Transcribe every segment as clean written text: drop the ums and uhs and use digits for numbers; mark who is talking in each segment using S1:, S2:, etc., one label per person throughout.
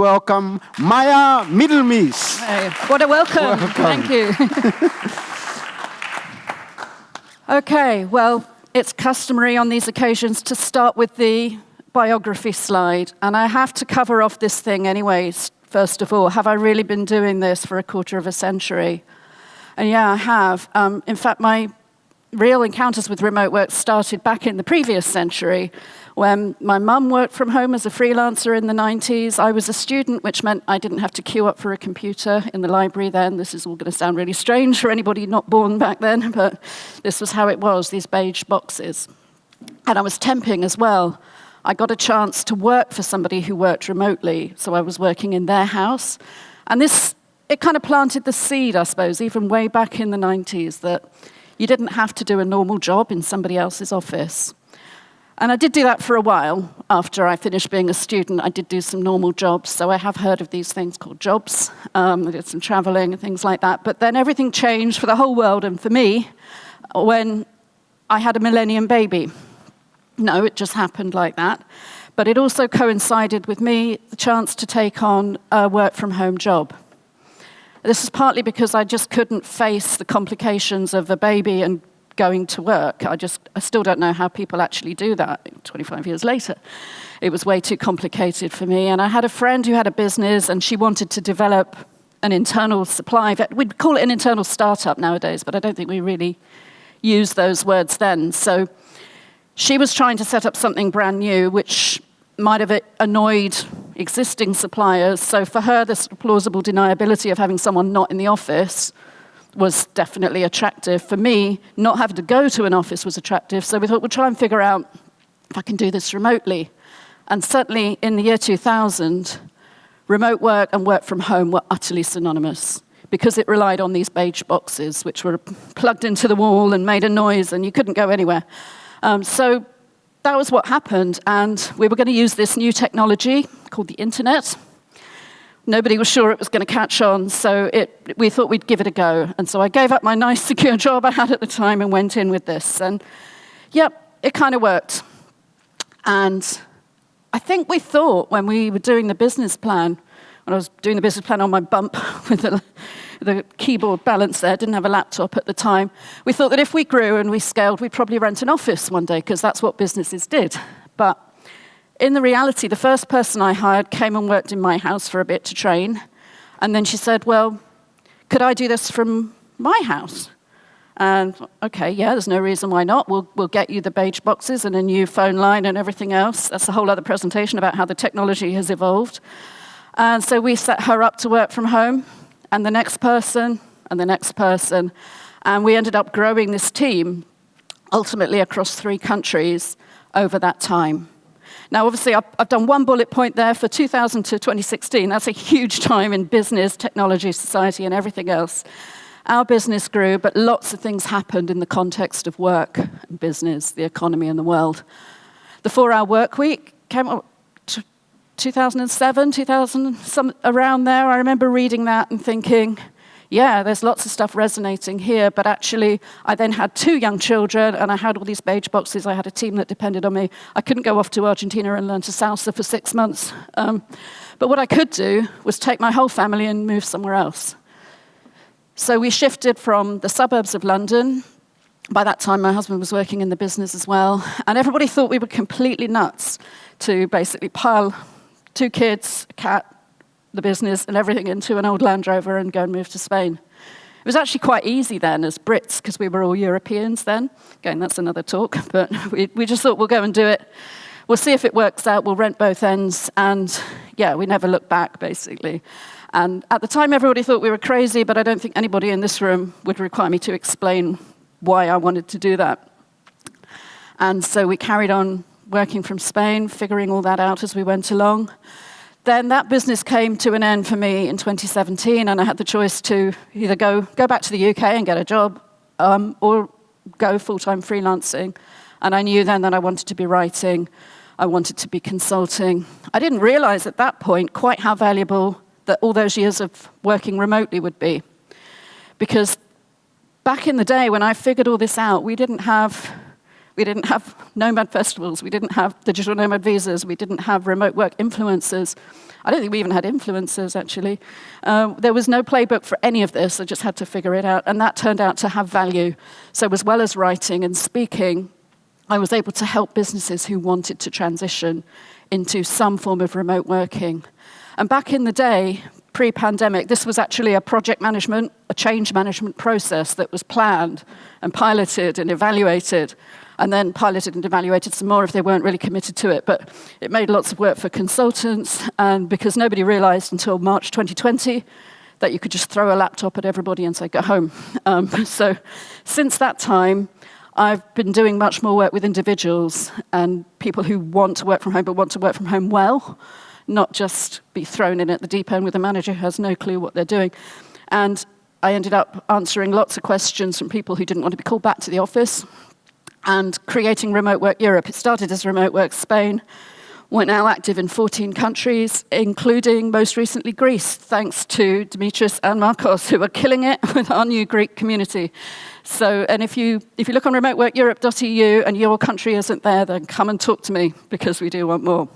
S1: Welcome, Maya Middlemiss.
S2: Hey, what a welcome. Thank you. Okay, well, it's customary on these occasions to start with the biography slide. And I have to cover off this thing anyways, first of all. Have I really been doing this for a quarter of a century? And yeah, I have. In fact, my real encounters with remote work started back in the previous century when my mum worked from home as a freelancer in the 90s. I was a student, which meant I didn't have to queue up for a computer in the library then. This is all going to sound really strange for anybody not born back then, but this was how it was, these beige boxes. And I was temping as well. I got a chance to work for somebody who worked remotely, so I was working in their house. And it kind of planted the seed, I suppose, even way back in the 90s, that you didn't have to do a normal job in somebody else's office. And I did do that for a while. After I finished being a student, I did do some normal jobs. So I have heard of these things called jobs. I did some traveling and things like that. But then everything changed for the whole world and for me when I had a millennium baby. No, it just happened like that. But it also coincided with me the chance to take on a work-from-home job. This is partly because I just couldn't face the complications of a baby and going to work. I still don't know how people actually do that 25 years later. It was way too complicated for me. And I had a friend who had a business and she wanted to develop an internal supply. We'd call it an internal startup nowadays, but I don't think we really used those words then. So she was trying to set up something brand new, which might have annoyed existing suppliers. So for her, this plausible deniability of having someone not in the office was definitely attractive. For me, not having to go to an office was attractive. So we thought we'll try and figure out if I can do this remotely. And certainly in the year 2000, remote work and work from home were utterly synonymous because it relied on these beige boxes, which were plugged into the wall and made a noise and you couldn't go anywhere. So that was what happened. And we were going to use this new technology called the internet. Nobody was sure it was going to catch on, so we thought we'd give it a go. And so I gave up my nice, secure job I had at the time and went in with this. And, yep, it kind of worked. And I think we thought when we were doing the business plan, when I was doing the business plan on my bump with the keyboard balance there, didn't have a laptop at the time, we thought that if we grew and we scaled, we'd probably rent an office one day, because that's what businesses did. But in the reality, the first person I hired came and worked in my house for a bit to train. And then she said, well, could I do this from my house? And okay, yeah, there's no reason why not. We'll get you the beige boxes and a new phone line and everything else. That's a whole other presentation about how the technology has evolved. And so we set her up to work from home, and the next person, and the next person. And we ended up growing this team, ultimately across 3 countries over that time. Now, obviously, I've done one bullet point there for 2000 to 2016. That's a huge time in business, technology, society, and everything else. Our business grew, but lots of things happened in the context of work and business, the economy, and the world. The 4-hour work week came up 2007, 2000, around there. I remember reading that and thinking, yeah, there's lots of stuff resonating here, but actually I then had 2 young children and I had all these beige boxes. I had a team that depended on me. I couldn't go off to Argentina and learn to salsa for 6 months. But what I could do was take my whole family and move somewhere else. So we shifted from the suburbs of London. By that time, my husband was working in the business as well. And everybody thought we were completely nuts to basically pile 2 kids, a cat, the business and everything into an old Land Rover and go and move to Spain. It was actually quite easy then as Brits, because we were all Europeans then. Again, that's another talk, but we just thought we'll go and do it. We'll see if it works out. We'll rent both ends. And yeah, we never looked back, basically. And at the time, everybody thought we were crazy, but I don't think anybody in this room would require me to explain why I wanted to do that. And so we carried on working from Spain, figuring all that out as we went along. Then that business came to an end for me in 2017, and I had the choice to either go back to the UK and get a job, or go full-time freelancing. And I knew then that I wanted to be writing, I wanted to be consulting. I didn't realize at that point quite how valuable that all those years of working remotely would be. Because back in the day when I figured all this out, we didn't have We didn't have nomad festivals. We didn't have digital nomad visas. We didn't have remote work influencers. I don't think we even had influencers, actually. There was no playbook for any of this. I just had to figure it out. And that turned out to have value. So as well as writing and speaking, I was able to help businesses who wanted to transition into some form of remote working. And back in the day, pre-pandemic, this was actually a project management, a change management process that was planned and piloted and evaluated, and then piloted and evaluated some more if they weren't really committed to it. But it made lots of work for consultants, and because nobody realized until March 2020 that you could just throw a laptop at everybody and say, go home. So since that time, I've been doing much more work with individuals and people who want to work from home, but want to work from home well, not just be thrown in at the deep end with a manager who has no clue what they're doing. And I ended up answering lots of questions from people who didn't want to be called back to the office and creating Remote Work Europe. It started as Remote Work Spain. We're now active in 14 countries, including most recently Greece, thanks to Dimitris and Marcos, who are killing it with our new Greek community. So, and if you look on remoteworkeurope.eu and your country isn't there, then come and talk to me, because we do want more.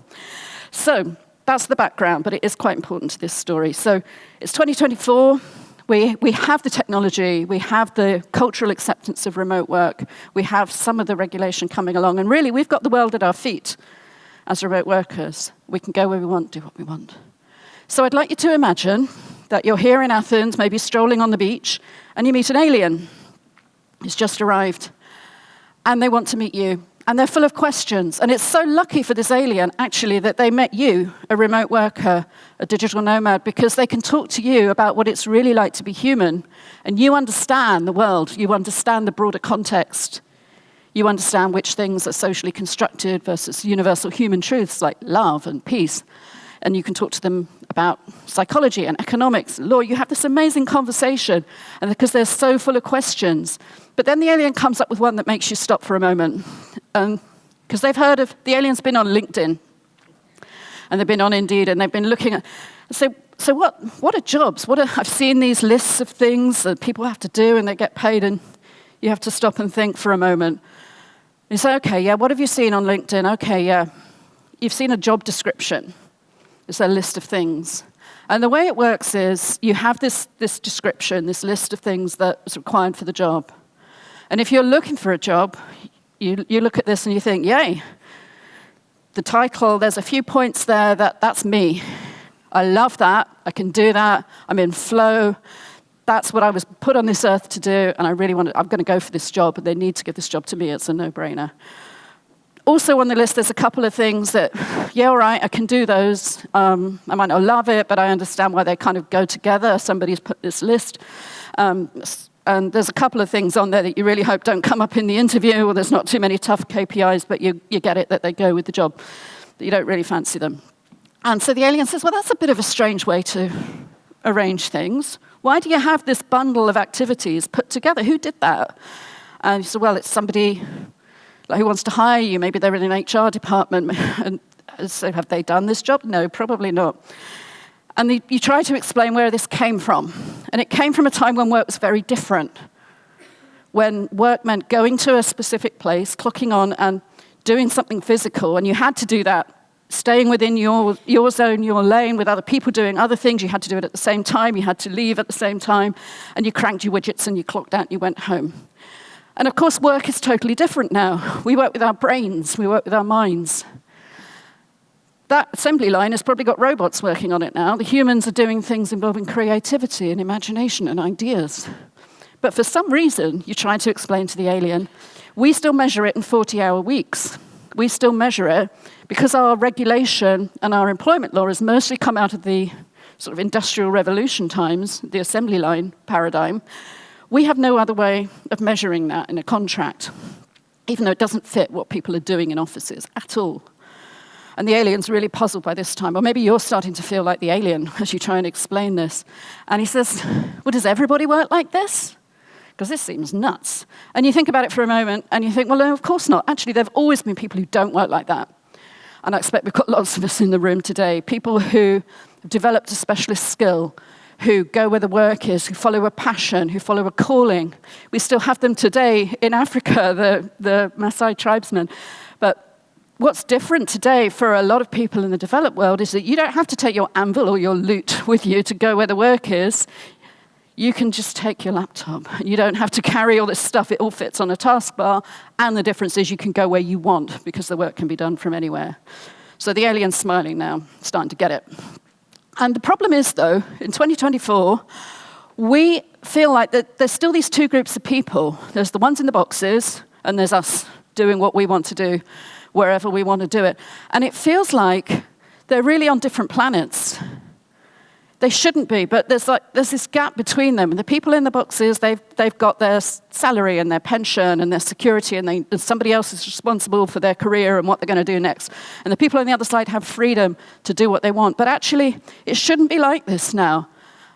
S2: So that's the background, but it is quite important to this story. So it's 2024. We have the technology, we have the cultural acceptance of remote work, we have some of the regulation coming along, and really we've got the world at our feet as remote workers. We can go where we want, do what we want. So I'd like you to imagine that you're here in Athens, maybe strolling on the beach, and you meet an alien who's just arrived, and they want to meet you. And they're full of questions. And it's so lucky for this alien, actually, that they met you, a remote worker, a digital nomad, because they can talk to you about what it's really like to be human. And you understand the world. You understand the broader context. You understand which things are socially constructed versus universal human truths like love and peace. And you can talk to them about psychology and economics and law. You have this amazing conversation, and because they're so full of questions. But then the alien comes up with one that makes you stop for a moment. Because they've heard of, the alien's been on LinkedIn, and they've been on Indeed, and they've been looking at, so what are jobs? I've seen these lists of things that people have to do, and they get paid, and you have to stop and think for a moment. You say, okay, yeah, what have you seen on LinkedIn? Okay, yeah, you've seen a job description. It's a list of things. And the way it works is you have this description, this list of things that is required for the job. And if you're looking for a job, you look at this and you think, yay, the title, there's a few points there that's me. I love that. I can do that. I'm in flow. That's what I was put on this earth to do, and I'm going to go for this job, but they need to give this job to me. It's a no-brainer. Also on the list, there's a couple of things that, yeah, all right, I can do those. I might not love it, but I understand why they kind of go together. Somebody's put this list. And there's a couple of things on there that you really hope don't come up in the interview, or there's not too many tough KPIs, but you get it that they go with the job, that you don't really fancy them. And so the alien says, well, that's a bit of a strange way to arrange things. Why do you have this bundle of activities put together? Who did that? And he said, well, it's somebody who wants to hire you. Maybe they're in an HR department. And so have they done this job? No, probably not. And you try to explain where this came from. And it came from a time when work was very different. When work meant going to a specific place, clocking on and doing something physical. And you had to do that, staying within your zone, your lane, with other people doing other things. You had to do it at the same time. You had to leave at the same time. And you cranked your widgets and you clocked out and you went home. And of course, work is totally different now. We work with our brains. We work with our minds. That assembly line has probably got robots working on it now. The humans are doing things involving creativity and imagination and ideas. But for some reason, you try to explain to the alien, we still measure it in 40-hour weeks. We still measure it because our regulation and our employment law has mostly come out of the sort of industrial revolution times, the assembly line paradigm. We have no other way of measuring that in a contract, even though it doesn't fit what people are doing in offices at all. And the alien's really puzzled by this time. Or maybe you're starting to feel like the alien as you try and explain this. And he says, well, does everybody work like this? Because this seems nuts. And you think about it for a moment, and you think, well, no, of course not. Actually, there have always been people who don't work like that. And I expect we've got lots of us in the room today, people who have developed a specialist skill, who go where the work is, who follow a passion, who follow a calling. We still have them today in Africa, the Maasai tribesmen. But what's different today for a lot of people in the developed world is that you don't have to take your anvil or your lute with you to go where the work is. You can just take your laptop. You don't have to carry all this stuff. It all fits on a taskbar. And the difference is you can go where you want because the work can be done from anywhere. So the alien's smiling now, starting to get it. And the problem is, though, in 2024, we feel like that there's still these two groups of people. There's the ones in the boxes, and there's us doing what we want to do, wherever we want to do it. And it feels like they're really on different planets. They shouldn't be, but there's this gap between them. And the people in the boxes, they've got their salary and their pension and their security, and somebody else is responsible for their career and what they're going to do next. And the people on the other side have freedom to do what they want. But actually, it shouldn't be like this now.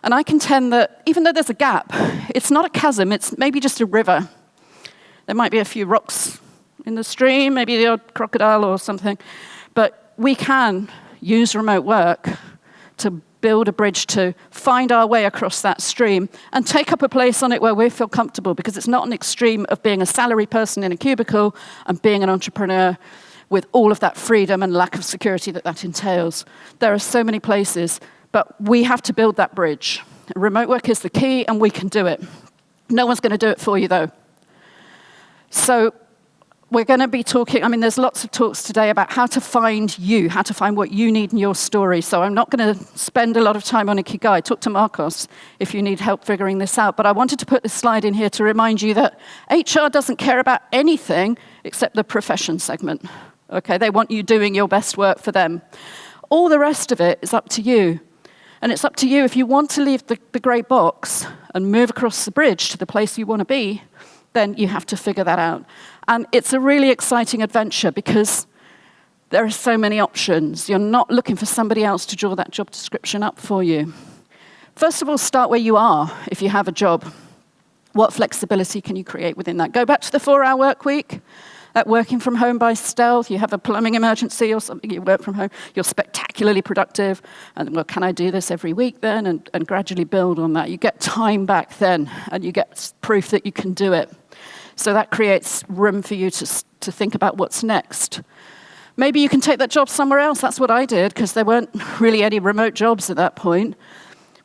S2: And I contend that even though there's a gap, it's not a chasm, it's maybe just a river. There might be a few rocks in the stream, maybe the odd crocodile or something. But we can use remote work to build a bridge to find our way across that stream and take up a place on it where we feel comfortable, because it's not an extreme of being a salary person in a cubicle and being an entrepreneur with all of that freedom and lack of security that entails. There are so many places, but we have to build that bridge. Remote work is the key, and we can do it. No one's going to do it for you, though. So we're going to be talking, there's lots of talks today about how to find you, how to find what you need in your story. So I'm not going to spend a lot of time on Ikigai. Talk to Marcos if you need help figuring this out. But I wanted to put this slide in here to remind you that HR doesn't care about anything except the profession segment. Okay, they want you doing your best work for them. All the rest of it is up to you. And it's up to you if you want to leave the grey box and move across the bridge to the place you want to be, then you have to figure that out. And it's a really exciting adventure because there are so many options. You're not looking for somebody else to draw that job description up for you. First of all, start where you are if you have a job. What flexibility can you create within that? Go back to the 4-hour work week. Working from home by stealth, you have a plumbing emergency or something, you work from home, you're spectacularly productive, and well, can I do this every week then? And gradually build on that. You get time back then, and you get proof that you can do it. So that creates room for you to think about what's next. Maybe you can take that job somewhere else. That's what I did, because there weren't really any remote jobs at that point.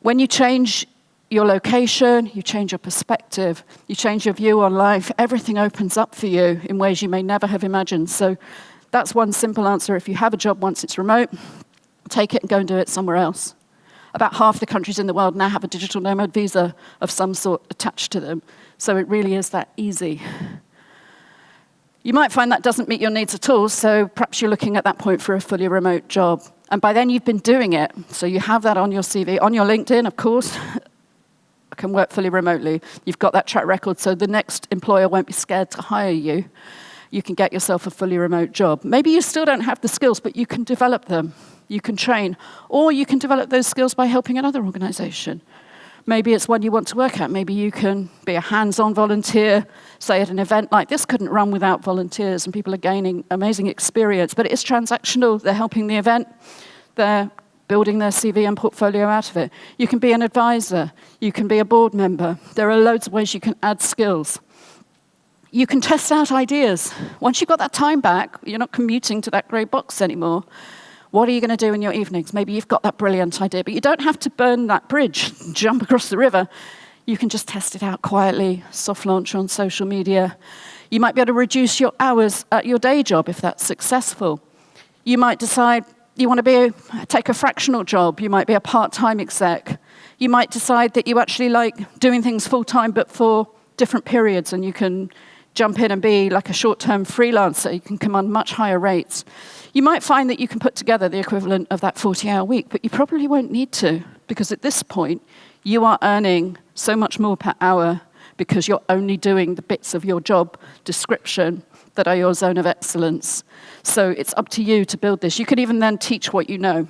S2: When you change your location, you change your perspective, you change your view on life, everything opens up for you in ways you may never have imagined. So that's one simple answer. If you have a job once it's remote, take it and go and do it somewhere else. About half the countries in the world now have a digital nomad visa of some sort attached to them. So it really is that easy. You might find that doesn't meet your needs at all, so perhaps you're looking at that point for a fully remote job. And by then you've been doing it, so you have that on your CV, on your LinkedIn, of course. I can work fully remotely. You've got that track record, so the next employer won't be scared to hire you. You can get yourself a fully remote job. Maybe you still don't have the skills, but you can develop them. You can train, or you can develop those skills by helping another organization. Maybe it's one you want to work at. Maybe you can be a hands-on volunteer, say at an event like this couldn't run without volunteers, and people are gaining amazing experience, but it is transactional. They're helping the event. They're building their CV and portfolio out of it. You can be an advisor. You can be a board member. There are loads of ways you can add skills. You can test out ideas. Once you've got that time back, you're not commuting to that grey box anymore. What are you going to do in your evenings? Maybe you've got that brilliant idea, but you don't have to burn that bridge, jump across the river. You can just test it out quietly, soft launch on social media. You might be able to reduce your hours at your day job if that's successful. You might decide you want to take a fractional job. You might be a part-time exec. You might decide that you actually like doing things full-time but for different periods, and you can jump in and be like a short-term freelancer. You can command much higher rates. You might find that you can put together the equivalent of that 40-hour week, but you probably won't need to, because at this point, you are earning so much more per hour because you're only doing the bits of your job description that are your zone of excellence. So it's up to you to build this. You can even then teach what you know.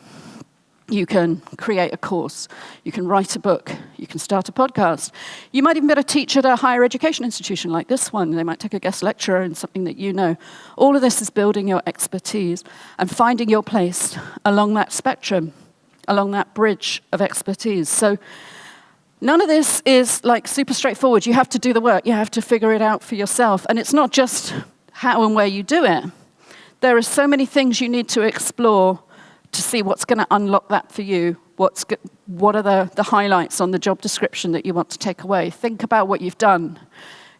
S2: You can create a course. You can write a book. You can start a podcast. You might even be able to teach at a higher education institution like this one. They might take a guest lecturer in something that you know. All of this is building your expertise and finding your place along that spectrum, along that bridge of expertise. So None of this is like super straightforward. You have to do the work. You have to figure it out for yourself. And it's not just how and where you do it. There are so many things you need to explore to see what's going to unlock that for you. What are the highlights on the job description that you want to take away? Think about what you've done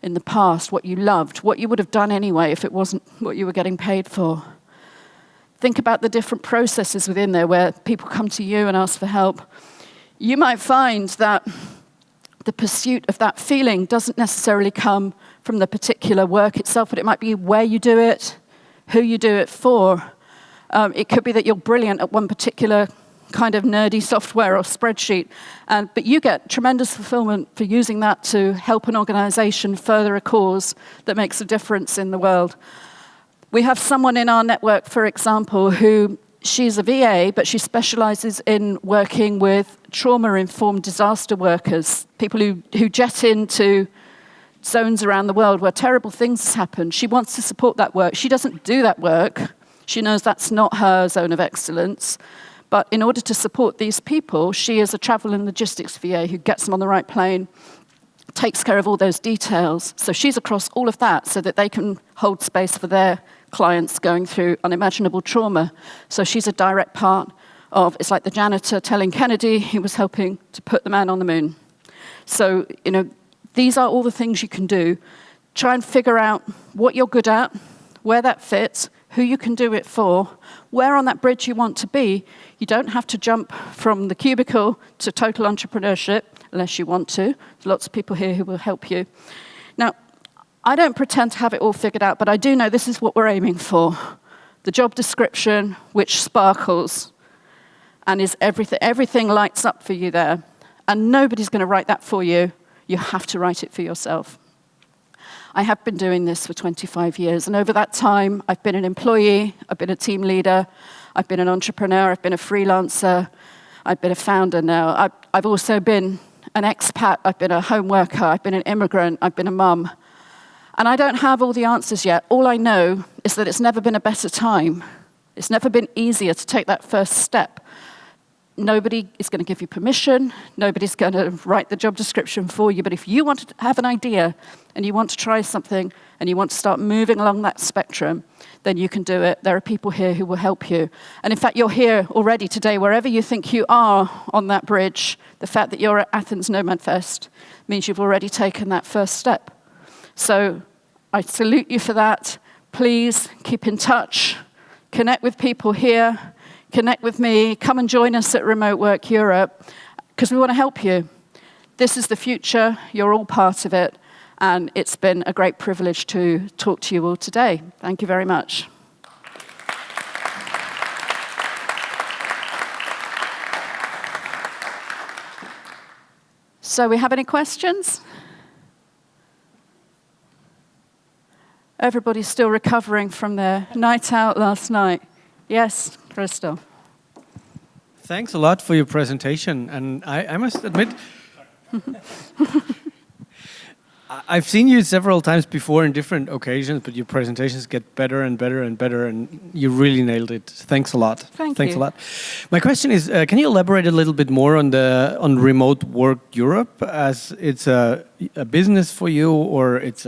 S2: in the past, what you loved, what you would have done anyway if it wasn't what you were getting paid for. Think about the different processes within there where people come to you and ask for help. You might find that the pursuit of that feeling doesn't necessarily come from the particular work itself, but it might be where you do it, who you do it for. It could be that you're brilliant at one particular kind of nerdy software or spreadsheet, but you get tremendous fulfillment for using that to help an organization further a cause that makes a difference in the world. We have someone in our network, for example, who she's a VA, but she specializes in working with trauma-informed disaster workers, people who jet into zones around the world where terrible things happen. She wants to support that work. She doesn't do that work. She knows that's not her zone of excellence. But in order to support these people, she is a travel and logistics VA who gets them on the right plane, takes care of all those details. So she's across all of that so that they can hold space for their clients going through unimaginable trauma. So she's a direct part of, it's like the janitor telling Kennedy he was helping to put the man on the moon. So, these are all the things you can do. Try and figure out what you're good at, where that fits, who you can do it for, where on that bridge you want to be. You don't have to jump from the cubicle to total entrepreneurship unless you want to. There's lots of people here who will help you. Now, I don't pretend to have it all figured out, but I do know this is what we're aiming for. The job description, which sparkles, and is everything lights up for you there. And nobody's going to write that for you. You have to write it for yourself. I have been doing this for 25 years, and over that time, I've been an employee, I've been a team leader, I've been an entrepreneur, I've been a freelancer, I've been a founder now. I've also been an expat, I've been a home worker, I've been an immigrant, I've been a mum. And I don't have all the answers yet. All I know is that it's never been a better time. It's never been easier to take that first step. Nobody is going to give you permission. Nobody's going to write the job description for you. But if you want to have an idea and you want to try something and you want to start moving along that spectrum, then you can do it. There are people here who will help you. And in fact, you're here already today, wherever you think you are on that bridge. The fact that you're at Athens Nomad Fest means you've already taken that first step. So I salute you for that. Please keep in touch. Connect with people here. Connect with me, come and join us at Remote Work Europe, because we want to help you. This is the future, you're all part of it, and it's been a great privilege to talk to you all today. Thank you very much. So we have any questions? Everybody's still recovering from their night out last night. Yes, Crystal.
S3: Thanks a lot for your presentation. And I must admit, I've seen you several times before in different occasions, but your presentations get better and better and better, and you really nailed it. Thanks a lot.
S2: Thanks
S3: a lot. My question is, can you elaborate a little bit more on Remote Work Europe, as it's a business for you, or it's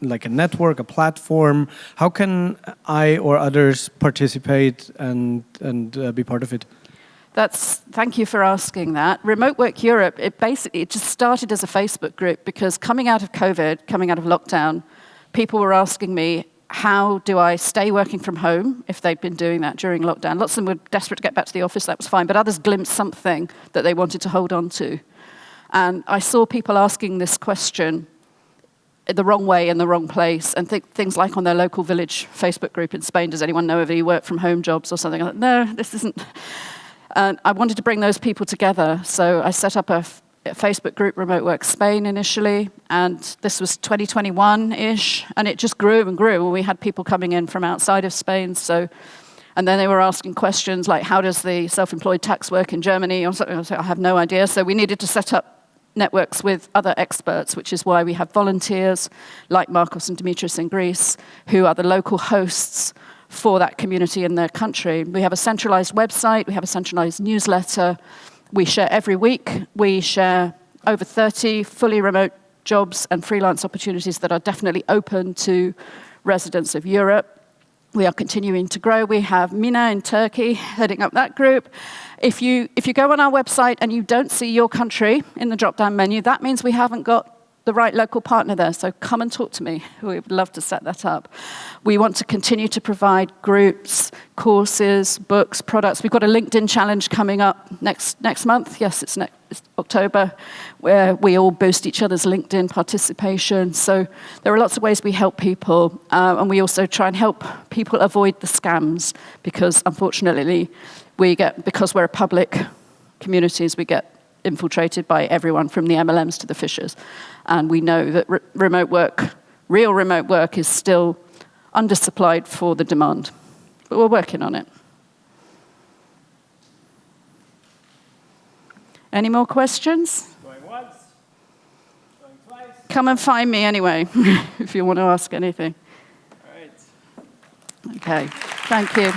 S3: like a network, a platform? How can I or others participate and be part of it?
S2: Thank you for asking that. Remote Work Europe, it just started as a Facebook group because coming out of COVID, coming out of lockdown, people were asking me, how do I stay working from home if they'd been doing that during lockdown? Lots of them were desperate to get back to the office, that was fine, but others glimpsed something that they wanted to hold on to. And I saw people asking this question the wrong way in the wrong place, and things like on their local village Facebook group in Spain, does anyone know of any work from home jobs or something? I'm like, no, this isn't. And I wanted to bring those people together, so I set up a Facebook group, Remote Work Spain, initially, and this was 2021-ish, and it just grew and grew. We had people coming in from outside of Spain, and then they were asking questions like, how does the self-employed tax work in Germany, or something. I was like, I have no idea. So we needed to set up networks with other experts, which is why we have volunteers like Marcos and Dimitris in Greece, who are the local hosts for that community in their country. We have a centralized website, we have a centralized newsletter, we share every week, we share over 30 fully remote jobs and freelance opportunities that are definitely open to residents of Europe. We are continuing to grow. We have Mina in Turkey heading up that group. If you go on our website and you don't see your country in the drop-down menu, that means we haven't got the right local partner there. So come and talk to me. We would love to set that up. We want to continue to provide groups, courses, books, products. We've got a LinkedIn challenge coming up next month. Yes, it's October, where we all boost each other's LinkedIn participation. So there are lots of ways we help people. And we also try and help people avoid the scams because, unfortunately, because we're a public communities, we get infiltrated by everyone from the MLMs to the fishers. And we know that real remote work is still undersupplied for the demand. But we're working on it. Any more questions?
S3: Going once, going twice.
S2: Come and find me anyway, if you want to ask anything.
S3: All right.
S2: Okay, thank you.